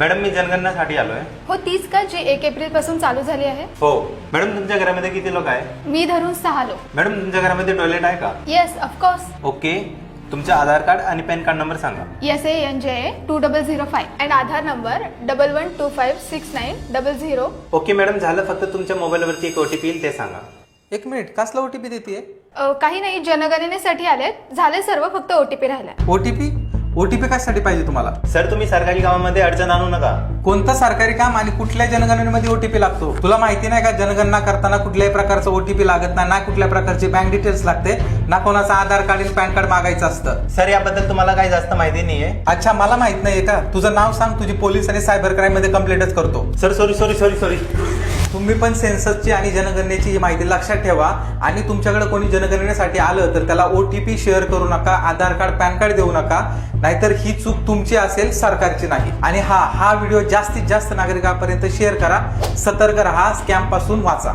Madam मी जनगणनासाठी आलोय. हो तीच का जी 1 एप्रिल पासून चालू झाली आहे? हो मॅडम, तुमच्या घरामध्ये किती लोक आहे? मी धरून 6 लोक. मॅडम तुमच्या घरामध्ये टॉयलेट आहे का? Yes of course. ओके, तुमचं आधार कार्ड आणि पॅन कार्ड नंबर सांगा. SANJ 2005 and Aadhaar number 11256900. Okay madam, झालं. फक्त तुमच्या मोबाईलवरती एक OTP येईल, ते सांगा. एक मिनिट, कसला OTP देते? काही नाही, जनगणनेसाठी आलेत. झाले सर्व, फक्त OTP राहिला. OTP कशासाठी पाहिजे तुम्हाला? सर तुम्ही सरकारी कामामध्ये अडचण आणू नका. कोणतं सरकारी काम आणि कुठल्या जनगणनेमध्ये OTP लागतो? तुला माहिती नाही का जनगणना करताना कुठल्याही प्रकारचं OTP लागत नाही, ना कुठल्या प्रकारची बँक डिटेल्स लागते, ना कोणाचं आधार कार्ड आणि पॅन कार्ड मागायचं असतं. सर याबद्दल तुम्हाला काही जास्त माहिती नाहीये. अच्छा, मला माहित नाहीये का? तुझं नाव सांग, तुझी पोलीस आणि सायबर क्राईम मध्ये कंप्लेंटच करतो. Sir sorry. तुम्ही पण सेन्ससची आणि जनगणनेची ही माहिती लक्षात ठेवा आणि तुमच्याकडे कोणी जनगणनेसाठी आलं तर त्याला OTP शेअर करू नका, आधार कार्ड पॅन कार्ड देऊ नका, नाहीतर ही चूक तुमची असेल, सरकारची नाही. आणि हा व्हिडिओ जास्तीत जास्त नागरिकांपर्यंत शेअर करा. सतर्क राहा, स्कॅम पासून वाचा.